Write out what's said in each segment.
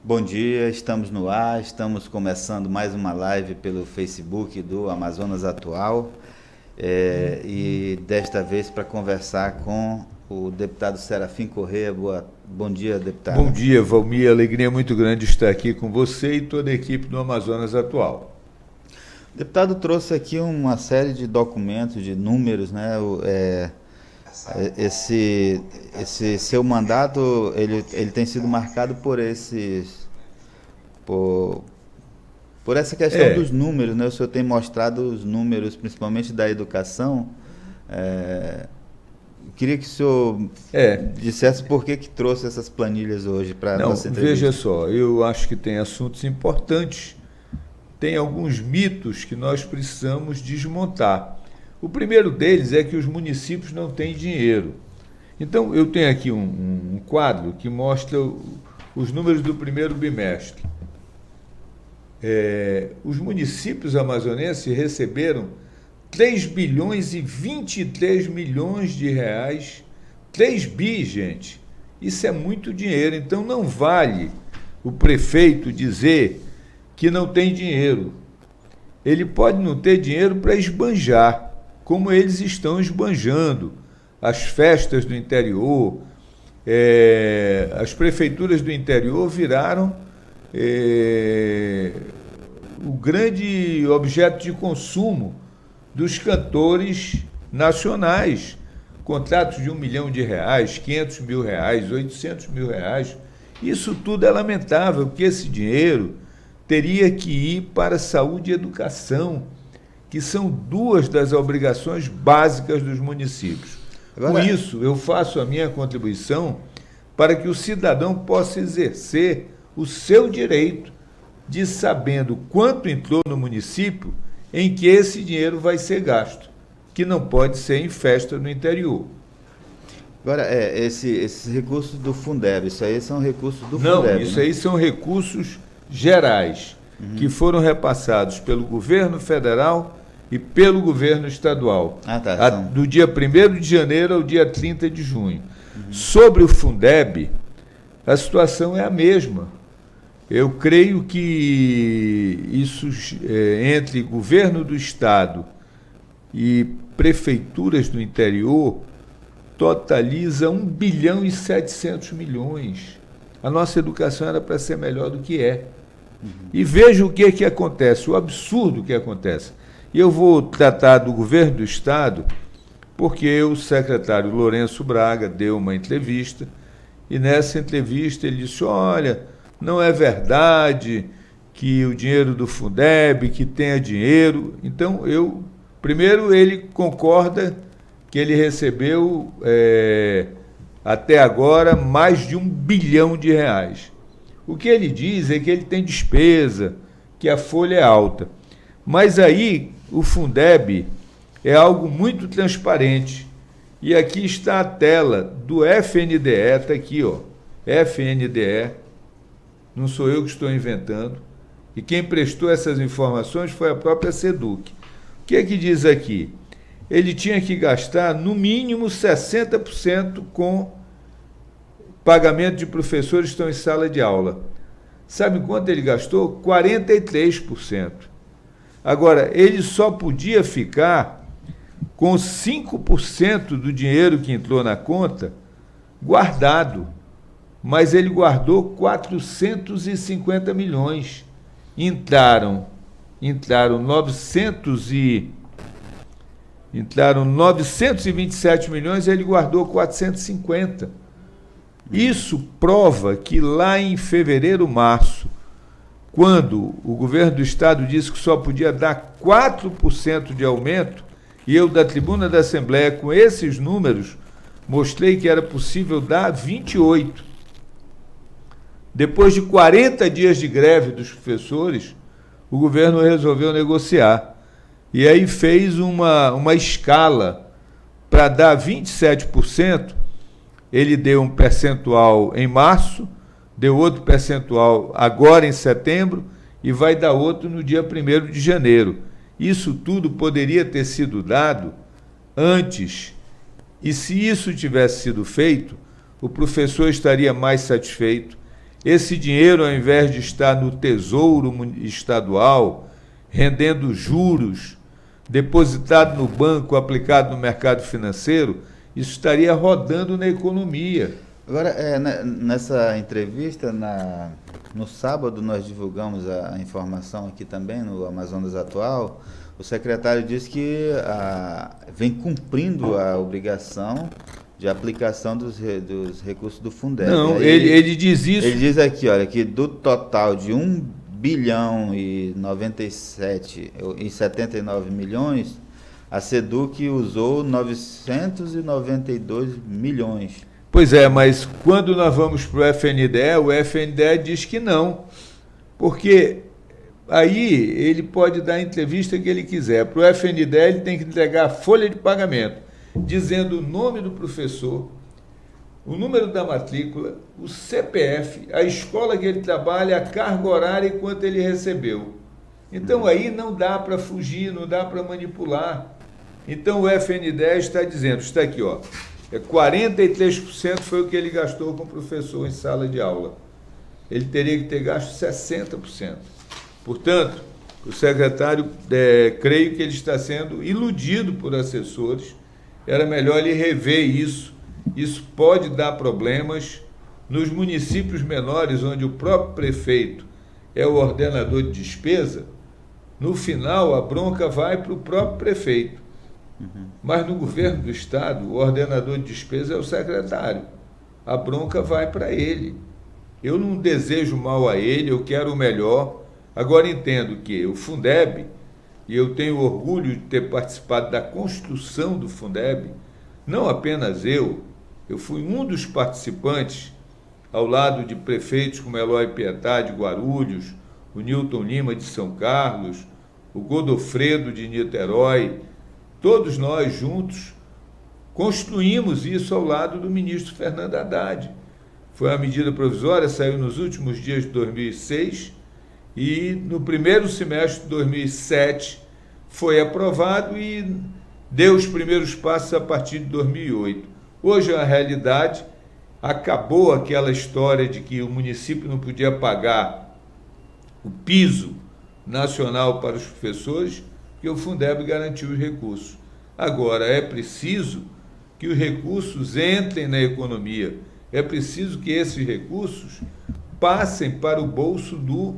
Bom dia, estamos no ar, estamos começando mais uma live pelo Facebook do Amazonas Atual e desta vez para conversar com o deputado Serafim Corrêa. Bom dia, deputado. Bom dia, Valmir, alegria muito grande estar aqui com você e toda a equipe do Amazonas Atual. O deputado trouxe aqui uma série de documentos, de números, né? Esse seu mandato, ele tem sido marcado por essa questão dos números, né? O senhor tem mostrado os números, principalmente da educação. Queria que o senhor dissesse por que trouxe essas planilhas hoje para a nossa entrevista. Veja só, eu acho que tem assuntos importantes, tem alguns mitos que nós precisamos desmontar. O primeiro deles é que os municípios não têm dinheiro. Então, eu tenho aqui um quadro que mostra os números do primeiro bimestre. Os municípios amazonenses receberam 3 bilhões e 23 milhões de reais. 3 bi, gente. Isso é muito dinheiro. Então, não vale o prefeito dizer que não tem dinheiro. Ele pode não ter dinheiro para esbanjar, como eles estão esbanjando. As festas do interior, as prefeituras do interior viraram o grande objeto de consumo dos cantores nacionais. Contratos de R$1 milhão, R$500 mil, R$800 mil. Isso tudo é lamentável, porque esse dinheiro teria que ir para saúde e educação, que são duas das obrigações básicas dos municípios. Com isso, eu faço a minha contribuição para que o cidadão possa exercer o seu direito de sabendo quanto entrou no município, em que esse dinheiro vai ser gasto, que não pode ser em festa no interior. Agora, esses recursos do Fundeb, isso aí são recursos do Fundeb? Não, isso aí são recursos gerais, que foram foram repassados pelo governo federal e pelo governo estadual, do dia 1º de janeiro ao dia 30 de junho. Sobre o Fundeb, a situação é a mesma. Eu creio que isso, entre governo do estado e prefeituras do interior, totaliza 1 bilhão e 700 milhões. A nossa educação era para ser melhor do que é. E veja o que acontece, o absurdo que acontece. E eu vou tratar do governo do estado, porque o secretário Lourenço Braga deu uma entrevista, e nessa entrevista ele disse: olha, não é verdade que o dinheiro do Fundeb, que tenha dinheiro. Então, primeiro ele concorda que ele recebeu, até agora, mais de R$1 bilhão. O que ele diz é que ele tem despesa, que a folha é alta. Mas aí o Fundeb é algo muito transparente. E aqui está a tela do FNDE, está aqui, ó, FNDE, não sou eu que estou inventando. E quem prestou essas informações foi a própria SEDUC. O que é que diz aqui? Ele tinha que gastar no mínimo 60% com pagamento de professores que estão em sala de aula. Sabe quanto ele gastou? 43%. Agora, ele só podia ficar com 5% do dinheiro que entrou na conta guardado, mas ele guardou 450 milhões. Entraram 927 milhões, ele guardou 450. Isso prova que lá em fevereiro, março, quando o governo do estado disse que só podia dar 4% de aumento, e eu, da tribuna da Assembleia, com esses números, mostrei que era possível dar 28. Depois de 40 dias de greve dos professores, o governo resolveu negociar. E aí fez uma escala para dar 27%. Ele deu um percentual em março, deu outro percentual agora em setembro e vai dar outro no dia 1º de janeiro. Isso tudo poderia ter sido dado antes. E se isso tivesse sido feito, o professor estaria mais satisfeito, esse dinheiro, ao invés de estar no Tesouro Estadual, rendendo juros, depositado no banco, aplicado no mercado financeiro, isso estaria rodando na economia. Agora, nessa entrevista, no sábado, nós divulgamos a informação aqui também no Amazonas Atual. O secretário disse que vem cumprindo a obrigação de aplicação dos recursos do Fundeb. Não, ele diz isso. Ele diz aqui, olha, que do total de 1 bilhão e 79 milhões, a SEDUC usou 992 milhões. Pois é, mas quando nós vamos para o FNDE, o FNDE diz que não, porque aí ele pode dar a entrevista que ele quiser. Para o FNDE ele tem que entregar a folha de pagamento, dizendo o nome do professor, o número da matrícula, o CPF, a escola que ele trabalha, a carga horária e quanto ele recebeu. Então aí não dá para fugir, não dá para manipular. Então o FNDE está dizendo, está aqui, ó, 43% foi o que ele gastou com o professor em sala de aula. Ele teria que ter gasto 60%. Portanto, o secretário, creio que ele está sendo iludido por assessores. Era melhor ele rever isso. Isso pode dar problemas nos municípios menores, onde o próprio prefeito é o ordenador de despesa. No final, a bronca vai para o próprio prefeito. Mas no governo do Estado, o ordenador de despesa é o secretário. A bronca vai para ele. Eu não desejo mal a ele, eu quero o melhor. Agora entendo que o Fundeb, e eu tenho orgulho de ter participado da construção do Fundeb, não apenas eu fui um dos participantes, ao lado de prefeitos como Eloy Pietá de Guarulhos, o Newton Lima de São Carlos, o Godofredo de Niterói. Todos nós juntos construímos isso ao lado do ministro Fernando Haddad. Foi uma medida provisória, saiu nos últimos dias de 2006 e no primeiro semestre de 2007 foi aprovado e deu os primeiros passos a partir de 2008. Hoje a realidade, acabou aquela história de que o município não podia pagar o piso nacional para os professores, que o Fundeb garantiu os recursos. Agora, é preciso que os recursos entrem na economia, é preciso que esses recursos passem para o bolso do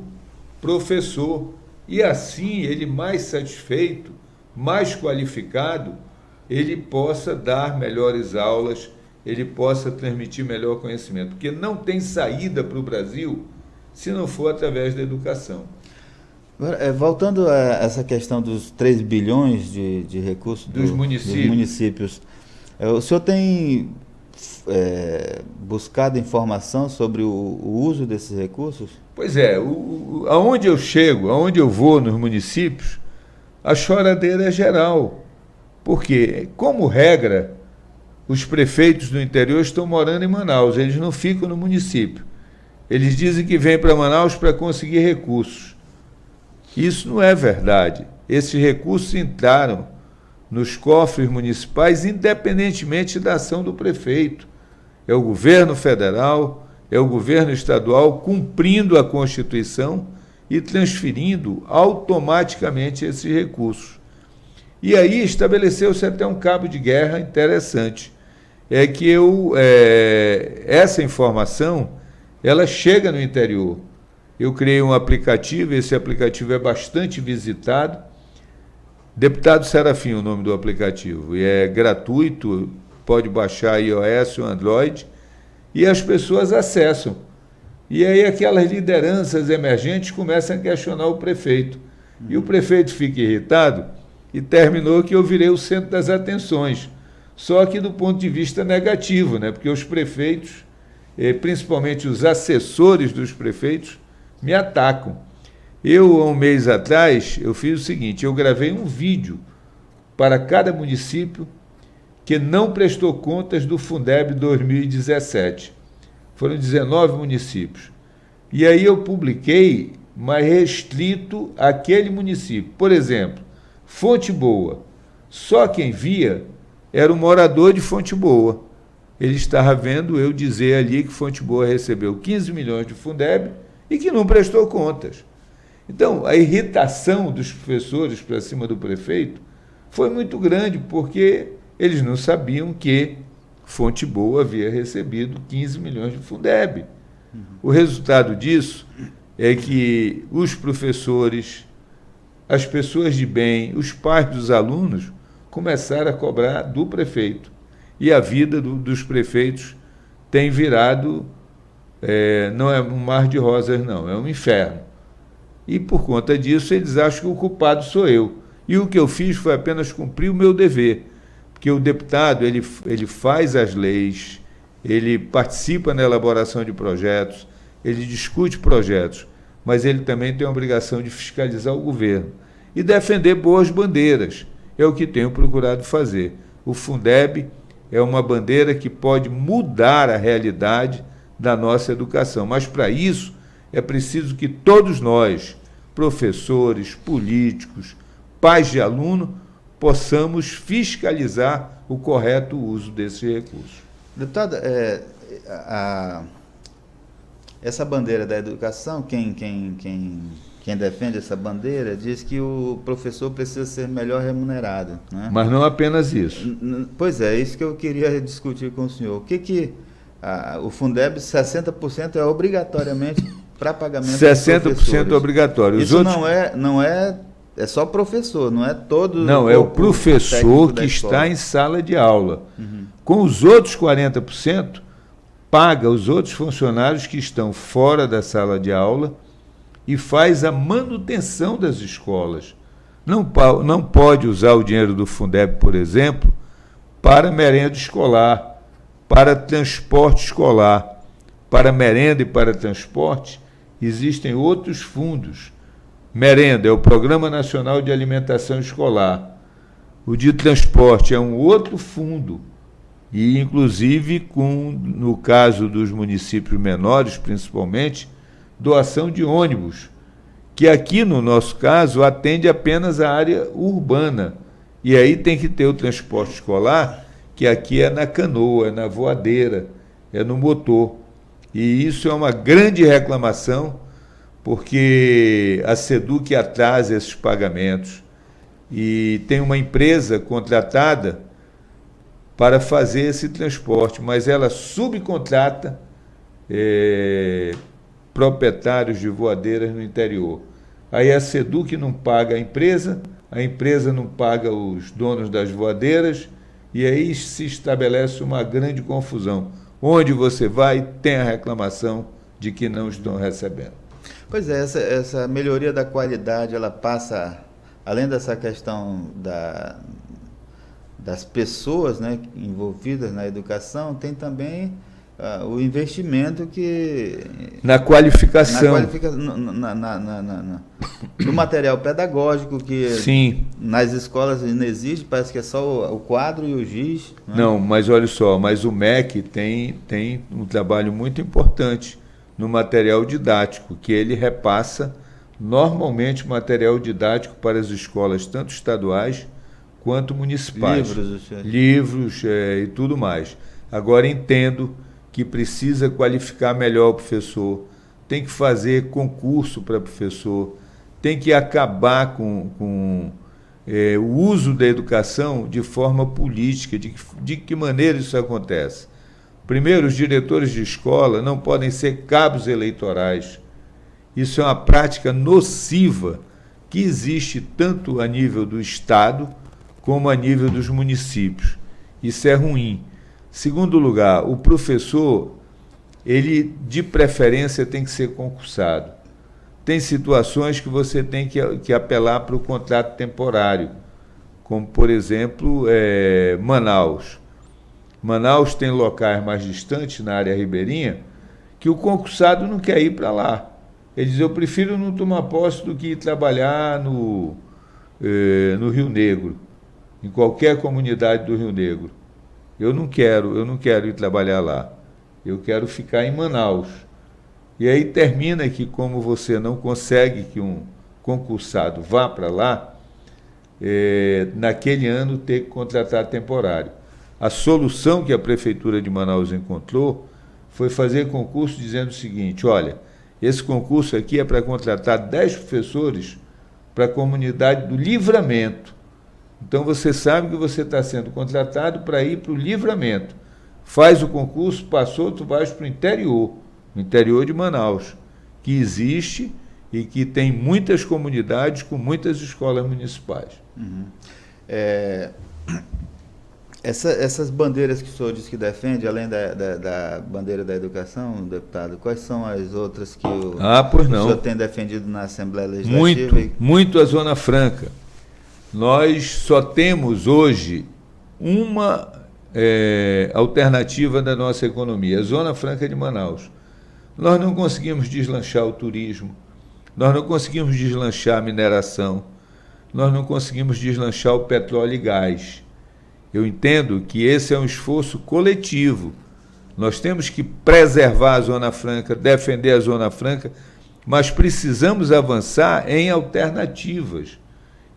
professor, e assim ele mais satisfeito, mais qualificado, ele possa dar melhores aulas, ele possa transmitir melhor conhecimento, porque não tem saída para o Brasil se não for através da educação. Agora, voltando a essa questão dos 3 bilhões de recursos dos municípios, o senhor tem buscado informação sobre o uso desses recursos? Pois é, aonde eu chego, aonde eu vou nos municípios, a choradeira é geral, porque, como regra, os prefeitos do interior estão morando em Manaus, eles não ficam no município. Eles dizem que vêm para Manaus para conseguir recursos. Isso não é verdade. Esses recursos entraram nos cofres municipais independentemente da ação do prefeito. É o governo federal, é o governo estadual cumprindo a Constituição e transferindo automaticamente esses recursos. E aí estabeleceu-se até um cabo de guerra interessante. É que essa informação ela chega no interior. Eu criei um aplicativo, esse aplicativo é bastante visitado. Deputado Serafim, o nome do aplicativo, e é gratuito, pode baixar iOS ou Android, e as pessoas acessam. E aí aquelas lideranças emergentes começam a questionar o prefeito. E o prefeito fica irritado e terminou que eu virei o centro das atenções. Só que do ponto de vista negativo, né? Porque os prefeitos, principalmente os assessores dos prefeitos, me atacam. Eu, há um mês atrás, eu fiz o seguinte, eu gravei um vídeo para cada município que não prestou contas do Fundeb 2017. Foram 19 municípios. E aí eu publiquei, mas restrito àquele município. Por exemplo, Fonte Boa. Só quem via era o morador de Fonte Boa. ele estava vendo eu dizer ali que Fonte Boa recebeu 15 milhões de Fundeb e que não prestou contas. Então, a irritação dos professores para cima do prefeito foi muito grande, porque eles não sabiam que Fonte Boa havia recebido 15 milhões de Fundeb. O resultado disso é que os professores, as pessoas de bem, os pais dos alunos começaram a cobrar do prefeito. E a vida dos prefeitos tem virado, não é um mar de rosas, não, é um inferno. E por conta disso eles acham que o culpado sou eu. E o que eu fiz foi apenas cumprir o meu dever, porque o deputado ele faz as leis, ele participa na elaboração de projetos, ele discute projetos, mas ele também tem a obrigação de fiscalizar o governo e defender boas bandeiras. É o que tenho procurado fazer. O Fundeb é uma bandeira que pode mudar a realidade da nossa educação, mas para isso é preciso que todos nós, professores, políticos, pais de aluno, possamos fiscalizar o correto uso desses recursos. Deputado, essa bandeira da educação, quem defende essa bandeira diz que o professor precisa ser melhor remunerado, né? Mas não apenas isso. Pois é, isso que eu queria discutir com o senhor. O Fundeb, 60% é obrigatoriamente para pagamento 60% obrigatório. Isso outros... não é só professor, não é todo... Não, é o professor que está em sala de aula. Uhum. Com os outros 40%, paga os outros funcionários que estão fora da sala de aula e faz a manutenção das escolas. Não pode usar o dinheiro do Fundeb, por exemplo, para merenda escolar, para transporte escolar. Para merenda e para transporte, existem outros fundos. Merenda é o Programa Nacional de Alimentação Escolar. O de transporte é um outro fundo. E, inclusive, no caso dos municípios menores, principalmente, doação de ônibus, que aqui, no nosso caso, atende apenas a área urbana. E aí tem que ter o transporte escolar, que aqui é na canoa, é na voadeira, é no motor. E isso é uma grande reclamação, porque a SEDUC atrasa esses pagamentos. E tem uma empresa contratada para fazer esse transporte, mas ela subcontrata proprietários de voadeiras no interior. Aí a SEDUC não paga a empresa não paga os donos das voadeiras, e aí se estabelece uma grande confusão. Onde você vai, tem a reclamação de que não estão recebendo. Pois é, essa melhoria da qualidade, ela passa, além dessa questão das pessoas, né, envolvidas na educação, tem também o investimento na qualificação. No material pedagógico, que sim, nas escolas não existe, parece que é só o quadro e o giz. Né? Não, mas olha só, mas o MEC tem um trabalho muito importante no material didático, que ele repassa normalmente material didático para as escolas, tanto estaduais quanto municipais. Livros e tudo mais. Agora, entendo que precisa qualificar melhor o professor, tem que fazer concurso para professor, tem que acabar com o uso da educação de forma política. De que maneira isso acontece? Primeiro, os diretores de escola não podem ser cabos eleitorais. Isso é uma prática nociva que existe tanto a nível do Estado como a nível dos municípios. Isso é ruim. Segundo lugar, o professor, ele de preferência tem que ser concursado. Tem situações que você tem que apelar para o contrato temporário, como, por exemplo, Manaus. Manaus tem locais mais distantes, na área ribeirinha, que o concursado não quer ir para lá. Ele diz, eu prefiro não tomar posse do que ir trabalhar no Rio Negro, em qualquer comunidade do Rio Negro. Eu não quero ir trabalhar lá. Eu quero ficar em Manaus. E aí termina que, como você não consegue que um concursado vá para lá, naquele ano ter que contratar temporário. a solução que a Prefeitura de Manaus encontrou foi fazer concurso dizendo o seguinte: olha, esse concurso aqui é para contratar 10 professores para a comunidade do Livramento. Então você sabe que você está sendo contratado para ir para o Livramento. Faz o concurso, passou, tu vais para o interior de Manaus, que existe e que tem muitas comunidades com muitas escolas municipais. Uhum. Essas bandeiras que o senhor disse que defende, além da bandeira da educação, deputado, quais são as outras que o senhor tem defendido na Assembleia Legislativa? Muito a Zona Franca. Nós só temos hoje uma alternativa da nossa economia, a Zona Franca de Manaus. Nós não conseguimos deslanchar o turismo, nós não conseguimos deslanchar a mineração, nós não conseguimos deslanchar o petróleo e gás. Eu entendo que esse é um esforço coletivo. Nós temos que preservar a Zona Franca, defender a Zona Franca, mas precisamos avançar em alternativas.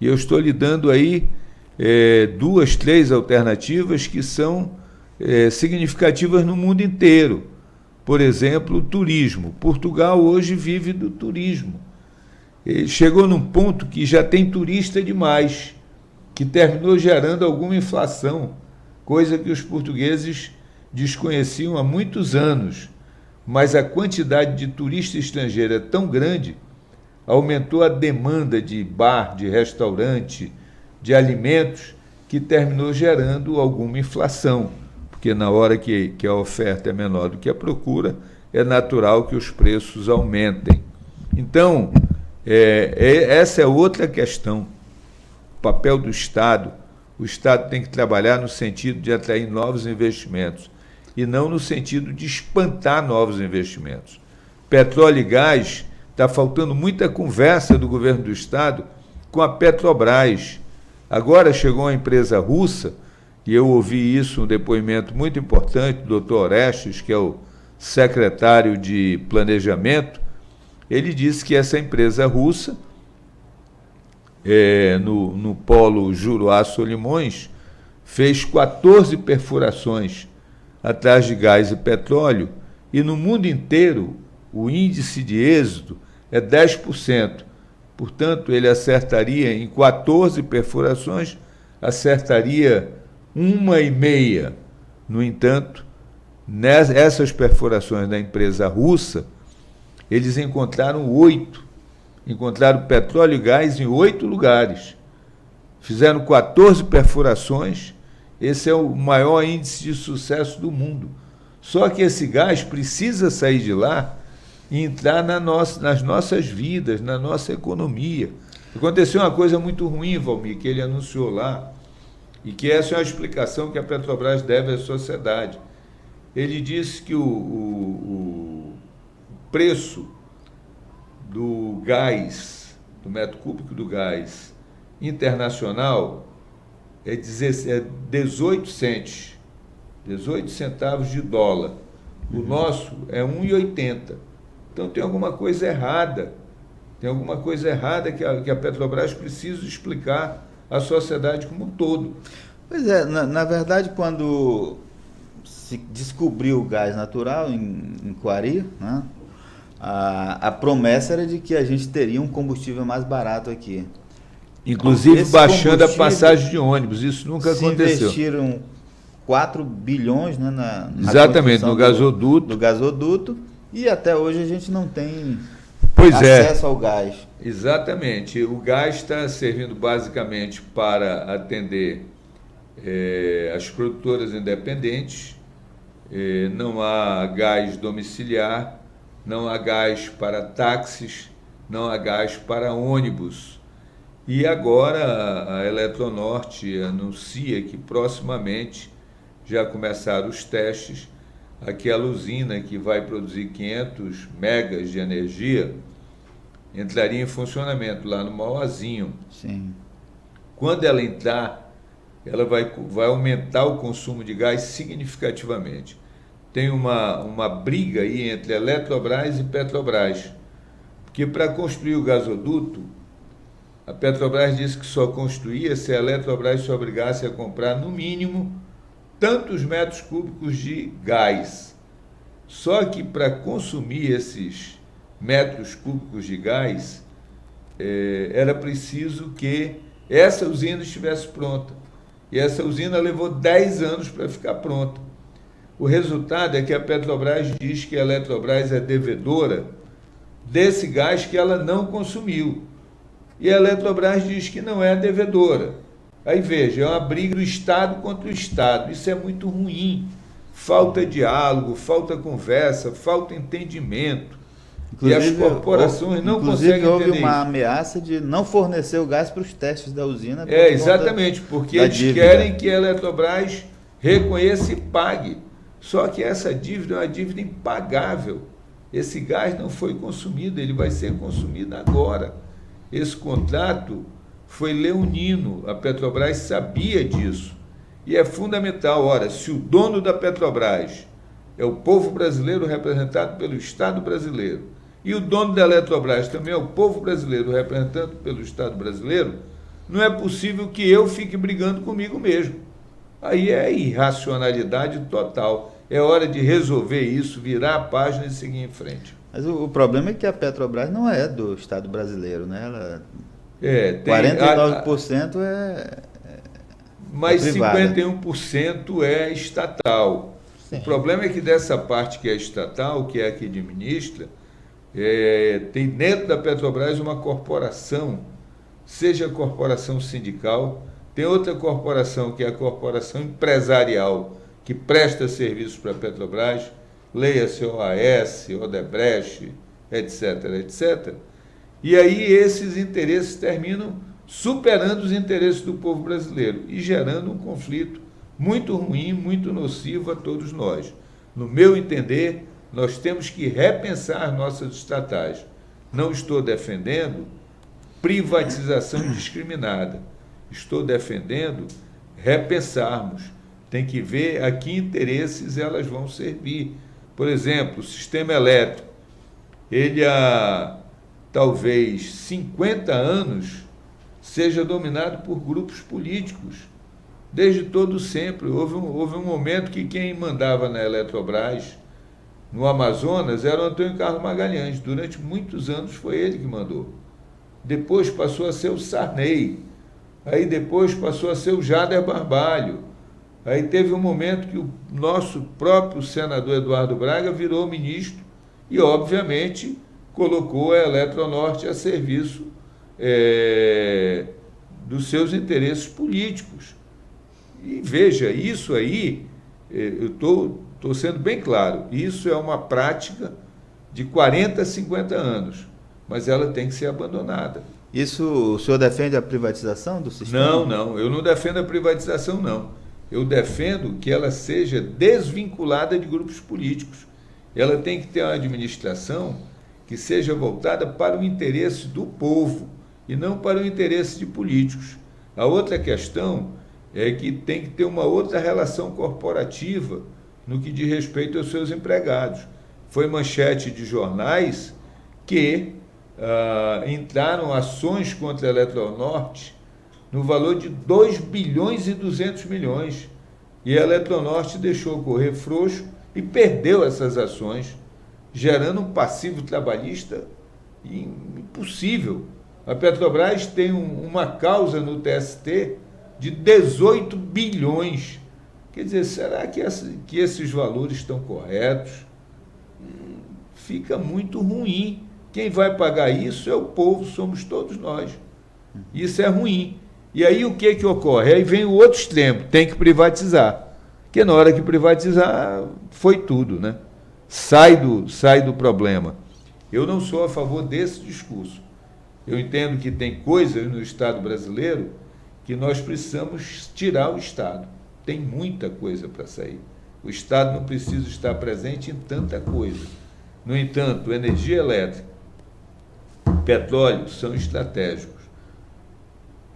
E eu estou lhe dando aí 2, 3 alternativas que são significativas no mundo inteiro. Por exemplo, o turismo. Portugal hoje vive do turismo. Chegou num ponto que já tem turista demais, que terminou gerando alguma inflação, coisa que os portugueses desconheciam há muitos anos. Mas a quantidade de turista estrangeiro é tão grande, aumentou a demanda de bar, de restaurante, de alimentos, que terminou gerando alguma inflação, porque na hora que a oferta é menor do que a procura, é natural que os preços aumentem. Então, essa é outra questão. O papel do Estado. O Estado tem que trabalhar no sentido de atrair novos investimentos e não no sentido de espantar novos investimentos. Petróleo e gás, está faltando muita conversa do governo do Estado com a Petrobras. Agora chegou uma empresa russa, e eu ouvi isso, um depoimento muito importante do Dr. Orestes, que é o secretário de Planejamento. Ele disse que essa empresa russa, no polo Juruá-Solimões, fez 14 perfurações atrás de gás e petróleo, e no mundo inteiro o índice de êxito é 10%. Portanto, ele acertaria em 14 perfurações, acertaria 1,5. No entanto, nessas perfurações da empresa russa, eles encontraram 8. Encontraram petróleo e gás em 8 lugares. Fizeram 14 perfurações. Esse é o maior índice de sucesso do mundo. Só que esse gás precisa sair de lá e entrar nas nossas vidas, na nossa economia. Aconteceu uma coisa muito ruim, Valmir, que ele anunciou lá, e que essa é uma explicação que a Petrobras deve à sociedade. Ele disse que o preço do gás, do metro cúbico do gás internacional, é 18 cents, 18 centavos de dólar. O nosso é 1,80. Então tem alguma coisa errada. Tem alguma coisa errada que a Petrobras precisa explicar à sociedade como um todo. Pois é, na verdade, quando se descobriu o gás natural em Quari, né, a promessa era de que a gente teria um combustível mais barato aqui. Inclusive baixando a passagem de ônibus, isso nunca aconteceu. Investiram 4 bilhões, né, na exatamente, no gasoduto. Do gasoduto, e até hoje a gente não tem acesso ao gás. Exatamente. O gás está servindo basicamente para atender as produtoras independentes. Não há gás domiciliar, não há gás para táxis, não há gás para ônibus. E agora a Eletronorte anuncia que proximamente já começaram os testes. Aquela usina que vai produzir 500 megas de energia entraria em funcionamento lá no Mauazinho. Sim. Quando ela entrar, ela vai aumentar o consumo de gás significativamente. Tem uma briga aí entre Eletrobras e Petrobras, porque para construir o gasoduto, a Petrobras disse que só construía se a Eletrobras se obrigasse a comprar, no mínimo, tantos metros cúbicos de gás. Só que para consumir esses metros cúbicos de gás, era preciso que essa usina estivesse pronta. E essa usina levou 10 anos para ficar pronta. O resultado é que a Petrobras diz que a Eletrobras é devedora desse gás que ela não consumiu. E a Eletrobras diz que não é devedora. Aí veja, é uma briga do Estado contra o Estado. Isso é muito ruim. Falta diálogo, falta conversa, falta entendimento. Inclusive, e as corporações não conseguem entender. Houve uma ameaça de não fornecer o gás para os testes da usina. Exatamente, porque eles querem que a Eletrobras reconheça e pague. Só que essa dívida é uma dívida impagável. Esse gás não foi consumido, ele vai ser consumido agora. Esse contrato foi leonino, a Petrobras sabia disso. E é fundamental, ora, se o dono da Petrobras é o povo brasileiro representado pelo Estado brasileiro, e o dono da Eletrobras também é o povo brasileiro representado pelo Estado brasileiro, não é possível que eu fique brigando comigo mesmo. Aí é irracionalidade total. É hora de resolver isso, virar a página e seguir em frente. Mas o problema é que a Petrobras não é do Estado brasileiro, né? Ela, tem 49% mas privada. 51% é estatal. Sim. O problema é que dessa parte que é estatal, que é a que administra, tem dentro da Petrobras uma corporação, seja a corporação sindical, tem outra corporação que é a corporação empresarial, que presta serviços para a Petrobras, leia-se OAS, Odebrecht, etc., etc. E aí esses interesses terminam superando os interesses do povo brasileiro e gerando um conflito muito ruim, muito nocivo a todos nós. No meu entender, nós temos que repensar nossas estatais. Não estou defendendo privatização indiscriminada. Estou defendendo repensarmos. Tem que ver a que interesses elas vão servir. Por exemplo, o sistema elétrico, ele há talvez 50 anos seja dominado por grupos políticos. Desde todo sempre. Houve um momento que quem mandava na Eletrobras, no Amazonas, era o Antônio Carlos Magalhães. Durante muitos anos foi ele que mandou. Depois passou a ser o Sarney. Aí depois passou a ser o Jader Barbalho. Aí teve um momento que o nosso próprio senador Eduardo Braga virou ministro e, obviamente, colocou a Eletronorte a serviço dos seus interesses políticos. E veja, isso aí, eu estou sendo bem claro, isso é uma prática de 40, 50 anos, mas ela tem que ser abandonada. Isso, o senhor defende a privatização do sistema? Não, eu não defendo a privatização, não. Eu defendo que ela seja desvinculada de grupos políticos. Ela tem que ter uma administração que seja voltada para o interesse do povo e não para o interesse de políticos. A outra questão é que tem que ter uma outra relação corporativa no que diz respeito aos seus empregados. Foi manchete de jornais que entraram ações contra a Eletronorte no valor de 2 bilhões e 200 milhões. E a Eletronorte deixou correr frouxo e perdeu essas ações, gerando um passivo trabalhista impossível. A Petrobras tem uma causa no TST de 18 bilhões. Quer dizer, será que esses valores estão corretos? Fica muito ruim. Quem vai pagar isso é o povo, somos todos nós. Isso é ruim. E aí o que ocorre? Aí vem o outro extremo, tem que privatizar. Porque na hora que privatizar, foi tudo, né? Sai do problema. Eu não sou a favor desse discurso. Eu entendo que tem coisas no Estado brasileiro que nós precisamos tirar o Estado. Tem muita coisa para sair. O Estado não precisa estar presente em tanta coisa. No entanto, energia elétrica, petróleo são estratégicos.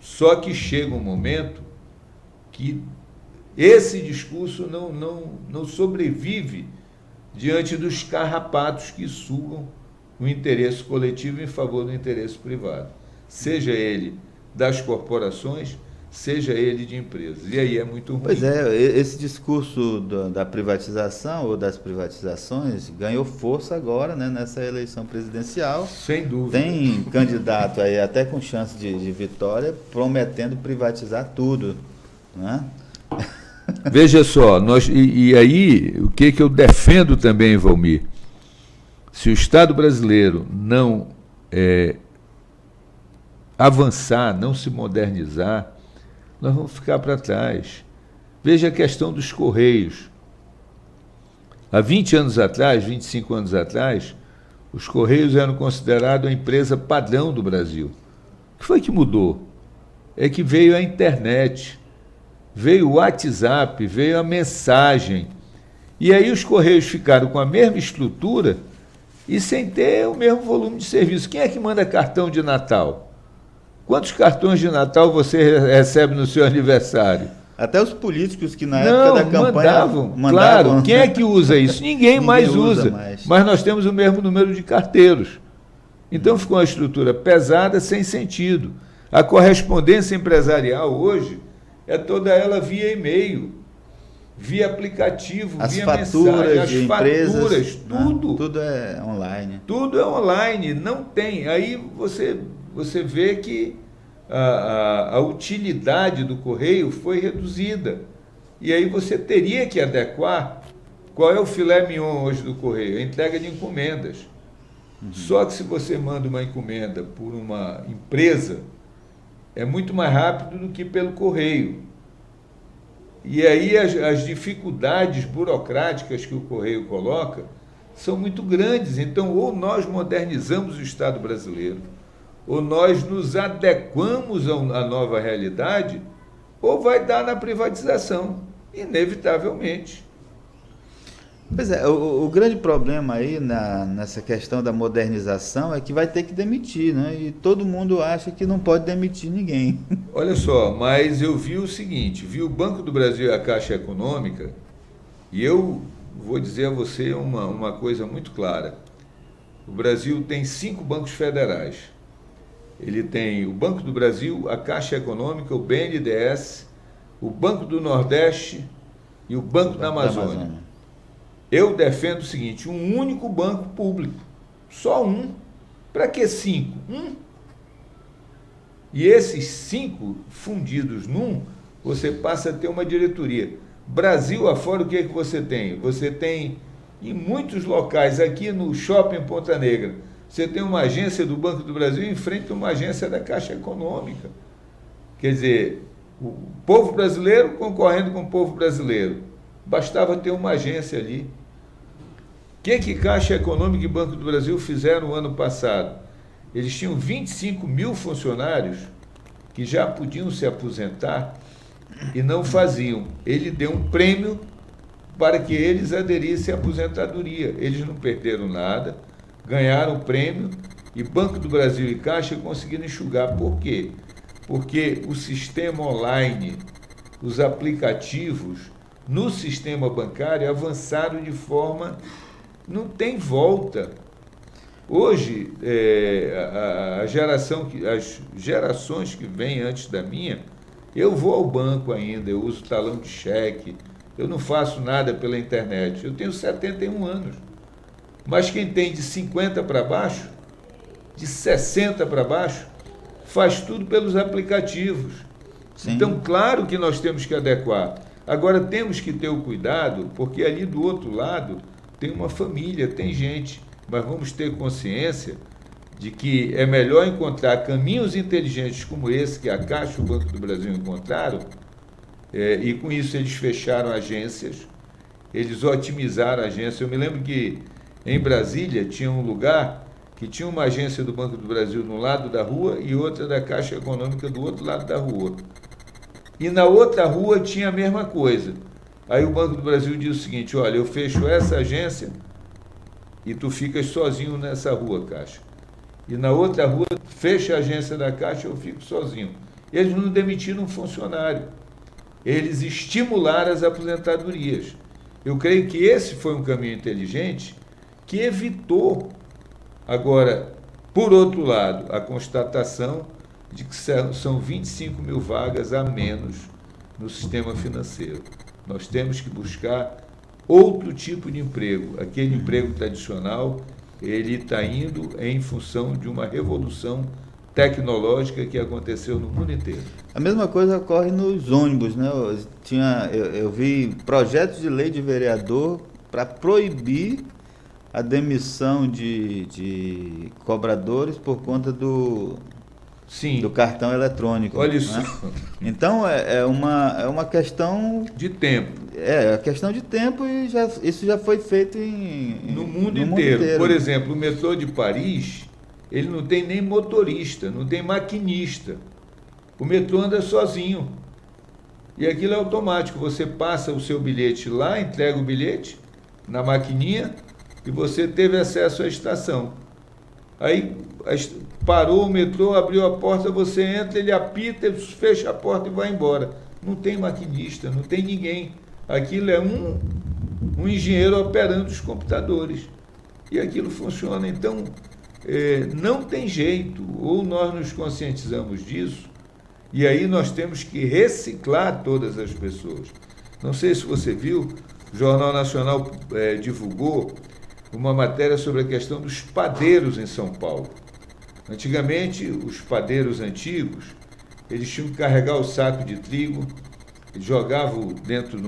Só que chega um momento que esse discurso não sobrevive diante dos carrapatos que sugam o interesse coletivo em favor do interesse privado. Seja ele das corporações, seja ele de empresas. E aí é muito ruim. Pois é, esse discurso da privatização ou das privatizações ganhou força agora, né, nessa eleição presidencial. Sem dúvida. Tem candidato aí até com chance de vitória prometendo privatizar tudo, né? Veja só, e aí o que eu defendo também, Valmir? Se o Estado brasileiro não avançar, não se modernizar, nós vamos ficar para trás. Veja a questão dos Correios. Há 20 anos atrás, 25 anos atrás, os Correios eram considerados a empresa padrão do Brasil. O que foi que mudou? É que veio a internet, veio o WhatsApp, veio a mensagem. E aí os Correios ficaram com a mesma estrutura e sem ter o mesmo volume de serviço. Quem é que manda cartão de Natal? Quantos cartões de Natal você recebe no seu aniversário? Até os políticos que na época da campanha mandavam. Claro, quem é que usa isso? Ninguém mais usa. Mas nós temos o mesmo número de carteiros. Então ficou uma estrutura pesada, sem sentido. A correspondência empresarial hoje é toda ela via e-mail, via aplicativo, via mensagem, as faturas, tudo. Tudo é online. Tudo é online, não tem. Aí você vê que a utilidade do correio foi reduzida. E aí você teria que adequar. Qual é o filé mignon hoje do correio? A entrega de encomendas. Só que se você manda uma encomenda por uma empresa, é muito mais rápido do que pelo correio. E aí as dificuldades burocráticas que o correio coloca são muito grandes. Então, ou nós modernizamos o Estado brasileiro, ou nós nos adequamos à nova realidade, ou vai dar na privatização, inevitavelmente. Pois é, o grande problema aí nessa questão da modernização é que vai ter que demitir, né? E todo mundo acha que não pode demitir ninguém. Olha só, mas eu vi o seguinte, vi o Banco do Brasil e a Caixa Econômica, e eu vou dizer a você uma coisa muito clara. O Brasil tem 5 bancos federais. Ele tem o Banco do Brasil, a Caixa Econômica, o BNDES, o Banco do Nordeste e o Banco da Amazônia. Eu defendo o seguinte, um único banco público, só um. Para que 5? E esses 5 fundidos num, você passa a ter uma diretoria. Brasil afora, o que é que você tem? Você tem, em muitos locais, aqui no Shopping Ponta Negra, você tem uma agência do Banco do Brasil em frente a uma agência da Caixa Econômica. Quer dizer, o povo brasileiro concorrendo com o povo brasileiro. Bastava ter uma agência ali. O que Caixa Econômica e Banco do Brasil fizeram no ano passado? Eles tinham 25 mil funcionários que já podiam se aposentar e não faziam. Ele deu um prêmio para que eles aderissem à aposentadoria. Eles não perderam nada, ganharam o prêmio e Banco do Brasil e Caixa conseguiram enxugar. Por quê? Porque o sistema online, os aplicativos no sistema bancário avançaram de forma... não tem volta. Hoje, as gerações que vêm antes da minha, eu vou ao banco ainda, eu uso talão de cheque, eu não faço nada pela internet. Eu tenho 71 anos. Mas quem tem de 50 para baixo, de 60 para baixo, faz tudo pelos aplicativos. Sim. Então, claro que nós temos que adequar. Agora, temos que ter o cuidado, porque ali do outro lado tem uma família, tem gente, mas vamos ter consciência de que é melhor encontrar caminhos inteligentes como esse que a Caixa e o Banco do Brasil encontraram, e com isso eles fecharam agências, eles otimizaram a agência. Eu me lembro que em Brasília tinha um lugar que tinha uma agência do Banco do Brasil no lado da rua e outra da Caixa Econômica do outro lado da rua. E na outra rua tinha a mesma coisa. Aí o Banco do Brasil diz o seguinte: olha, eu fecho essa agência e tu ficas sozinho nessa rua, Caixa. E na outra rua, fecha a agência da Caixa e eu fico sozinho. Eles não demitiram um funcionário. Eles estimularam as aposentadorias. Eu creio que esse foi um caminho inteligente que evitou. Agora, por outro lado, a constatação de que são 25 mil vagas a menos no sistema financeiro. Nós temos que buscar outro tipo de emprego. Aquele emprego tradicional, ele está indo em função de uma revolução tecnológica que aconteceu no mundo inteiro. A mesma coisa ocorre nos ônibus, né? Eu vi projetos de lei de vereador para proibir a demissão de cobradores por conta do cartão eletrônico. Olha isso. Né? Então, é uma questão de tempo. É questão de tempo e isso já foi feito no mundo inteiro. Por exemplo, o metrô de Paris, ele não tem nem motorista, não tem maquinista. O metrô anda sozinho. E aquilo é automático. Você passa o seu bilhete lá, entrega o bilhete na maquininha e você teve acesso à estação. Aí parou o metrô, abriu a porta, você entra, ele apita, fecha a porta e vai embora. Não tem maquinista, não tem ninguém. Aquilo é um engenheiro operando os computadores. E aquilo funciona. Então, não tem jeito. Ou nós nos conscientizamos disso, e aí nós temos que reciclar todas as pessoas. Não sei se você viu, o Jornal Nacional divulgou uma matéria sobre a questão dos padeiros em São Paulo. Antigamente, os padeiros antigos, eles tinham que carregar o saco de trigo, eles jogavam dentro de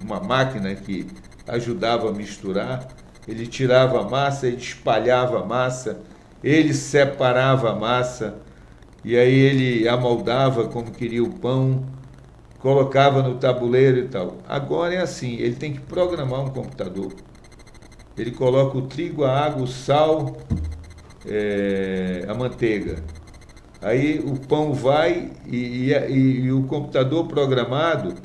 uma máquina que ajudava a misturar, ele tirava a massa, ele espalhava a massa, ele separava a massa, e aí ele amoldava como queria o pão, colocava no tabuleiro e tal. Agora é assim, ele tem que programar um computador. Ele coloca o trigo, a água, o sal, a manteiga. Aí o pão vai e o computador programado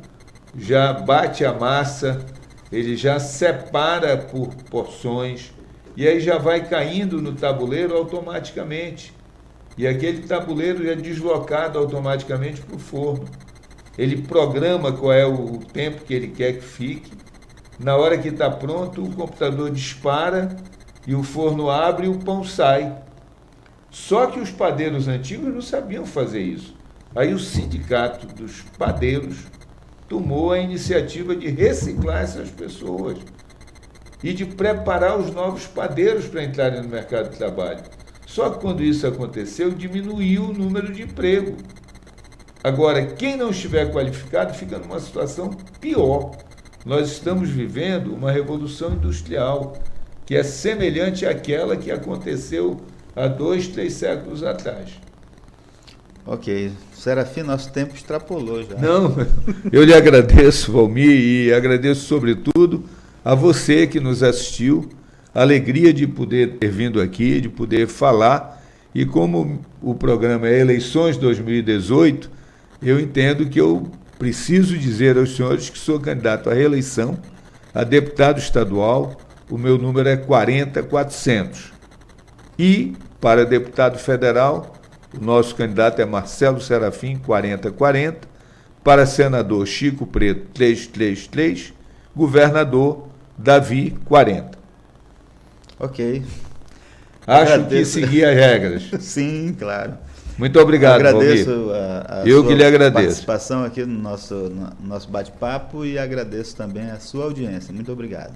já bate a massa, ele já separa por porções e aí já vai caindo no tabuleiro automaticamente. E aquele tabuleiro é deslocado automaticamente para o forno. Ele programa qual é o tempo que ele quer que fique. Na hora que está pronto, o computador dispara e o forno abre e o pão sai. Só que os padeiros antigos não sabiam fazer isso. Aí o sindicato dos padeiros tomou a iniciativa de reciclar essas pessoas e de preparar os novos padeiros para entrarem no mercado de trabalho. Só que quando isso aconteceu, diminuiu o número de emprego. Agora, quem não estiver qualificado fica numa situação pior. Nós estamos vivendo uma revolução industrial que é semelhante àquela que aconteceu há 2, 3 séculos atrás. Ok. Serafim, nosso tempo extrapolou já. Não, eu lhe agradeço, Valmir, e agradeço, sobretudo, a você que nos assistiu. A alegria de poder ter vindo aqui, de poder falar. E como o programa é Eleições 2018, eu entendo que eu preciso dizer aos senhores que sou candidato à reeleição, a deputado estadual, o meu número é 40400. E, para deputado federal, o nosso candidato é Marcelo Serafim, 4040. Para senador, Chico Preto, 333. Governador, Davi, 40. Ok. Acho que segui as regras. Sim, claro. Muito obrigado, agradeço eu que lhe agradeço. Participação aqui no nosso bate-papo e agradeço também a sua audiência. Muito obrigado.